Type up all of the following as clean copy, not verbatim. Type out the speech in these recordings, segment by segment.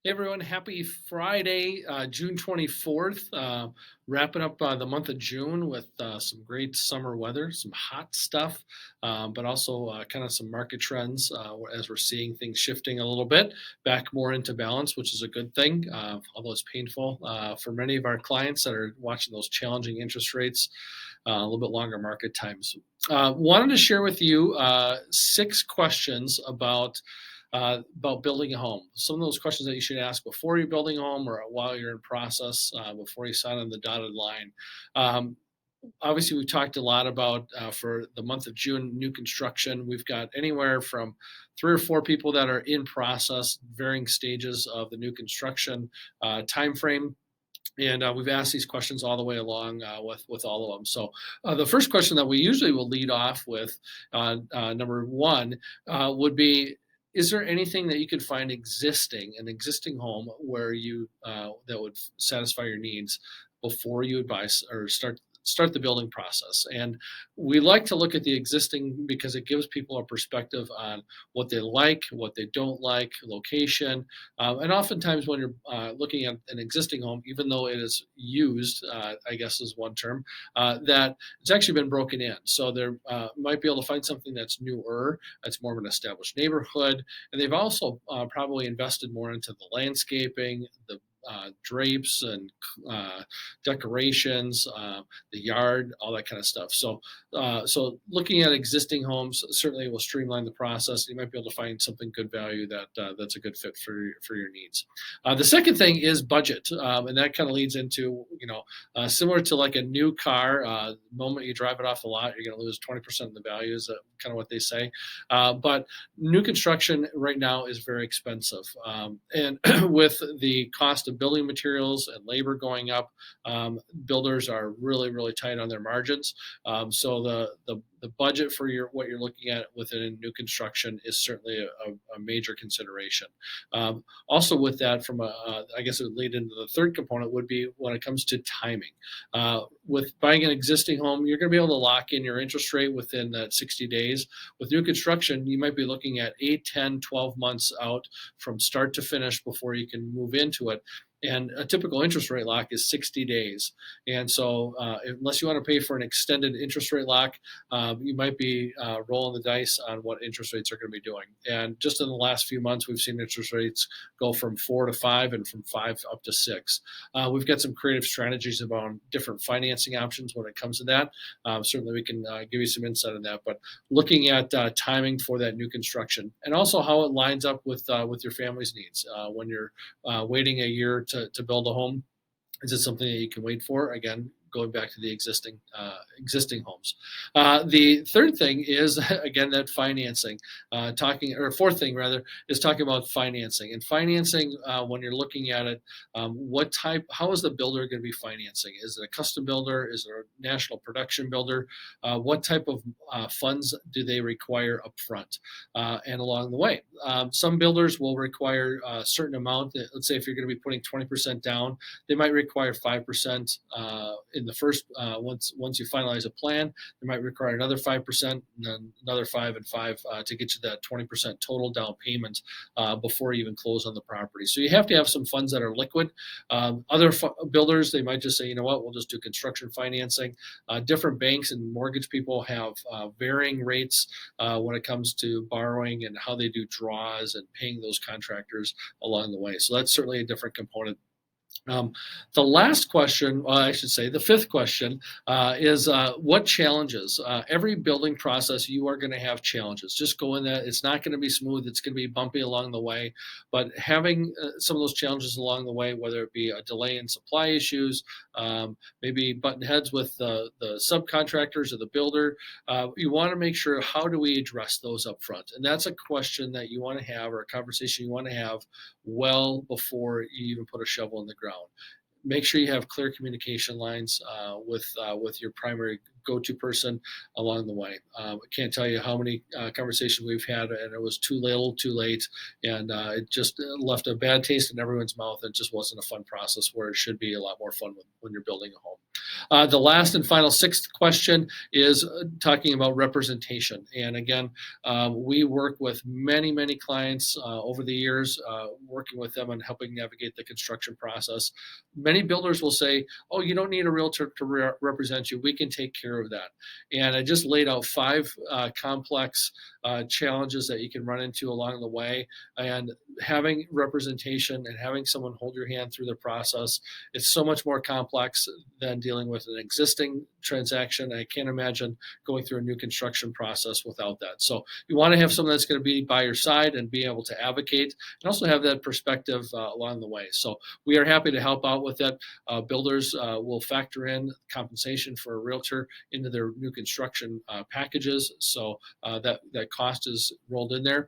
Hey everyone, happy Friday, June 24th. Wrapping up the month of June with some great summer weather, some hot stuff, but also kind of some market trends as we're seeing things shifting a little bit back more into balance, which is a good thing, although it's painful for many of our clients that are watching those challenging interest rates, a little bit longer market times. Wanted to share with you 6 questions about building a home. Some of those questions that you should ask before you're building a home or while you're in process, before you sign on the dotted line. Um, Obviously, we've talked a lot about for the month of June, new construction. We've got anywhere from 3 or 4 people that are in process, varying stages of the new construction time frame. And we've asked these questions all the way along with all of them. So the first question that we usually will lead off with, number one, would be: is there anything that you could find an existing home where you that would satisfy your needs before you advise or start the building process? And we like to look at the existing because it gives people a perspective on what they like, what they don't like, location, and oftentimes when you're looking at an existing home, even though it is used, I guess is one term, that it's actually been broken in. So they might be able to find something that's newer, that's more of an established neighborhood, and they've also probably invested more into the landscaping, the drapes and uh, decorations, the yard, all that kind of stuff. So looking at existing homes certainly will streamline the process. You might be able to find something good value that's a good fit for your needs. The second thing is budget, and that kind of leads into similar to like a new car. The moment you drive it off the lot, you're going to lose 20% of the value. Is kind of what they say. But new construction right now is very expensive, and with the cost of building materials and labor going up, builders are really tight on their margins. So the budget for what you're looking at within new construction is certainly a major consideration. Also, with that, I guess it would lead into the third component would be when it comes to timing. With buying an existing home, you're going to be able to lock in your interest rate within that 60 days. With new construction, you might be looking at 8, 10, 12 months out from start to finish before you can move into it. And a typical interest rate lock is 60 days. And so, unless you want to pay for an extended interest rate lock, you might be rolling the dice on what interest rates are going to be doing. And just in the last few months, we've seen interest rates go from 4 to 5 and from 5 up to 6. We've got some creative strategies about different financing options when it comes to that. Certainly, we can give you some insight on that. But looking at timing for that new construction and also how it lines up with your family's needs when you're waiting a year to build a home. Is it something that you can wait for? Again, going back to the existing homes. The third thing is again that financing. Fourth thing rather is talking about financing. And financing, when you're looking at it, how is the builder going to be financing? Is it a custom builder? Is it a national production builder? What type of funds do they require upfront and along the way? Some builders will require a certain amount. Let's say if you're going to be putting 20% down, they might require 5% in the first once you finalize a plan. They might require another 5% and then another 5 and 5 to get you that 20% total down payment before you even close on the property. So you have to have some funds that are liquid. Other builders, they might just say, you know what, we'll just do construction financing. Different banks and mortgage people have varying rates when it comes to borrowing and how they do draws and paying those contractors along the way. So that's certainly a different component. The last question, well, I should say, the fifth question is what challenges? Every building process, you are going to have challenges. Just go in there. It's not going to be smooth. It's going to be bumpy along the way. But having some of those challenges along the way, whether it be a delay in supply issues, maybe button heads with the subcontractors or the builder, you want to make sure how do we address those up front? And that's a question that you want to have or a conversation you want to have well before you even put a shovel in the ground. Make sure you have clear communication lines with your primary go-to person along the way. I can't tell you how many conversations we've had, and it was too little, too late, and it just left a bad taste in everyone's mouth. It just wasn't a fun process where it should be a lot more fun when you're building a home. The last and final sixth question is talking about representation. And again, we work with many clients over the years, working with them on helping navigate the construction process. Many builders will say, oh, you don't need a realtor to represent you. We can take care of that. And I just laid out five complex challenges that you can run into along the way. And having representation and having someone hold your hand through the process, it's so much more complex than dealing with an existing transaction. I can't imagine going through a new construction process without that. So you want to have someone that's going to be by your side and be able to advocate and also have that perspective along the way. So we are happy to help out with that. Builders will factor in compensation for a realtor into their new construction packages. So that cost is rolled in there.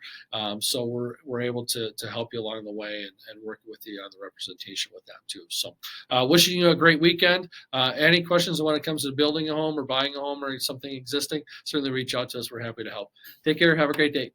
So we're able to help you along the way and work with you on the representation with that too. So wishing you a great weekend. Any questions when it comes to building a home or buying a home or something existing, certainly reach out to us. We're happy to help. Take care. Have a great day.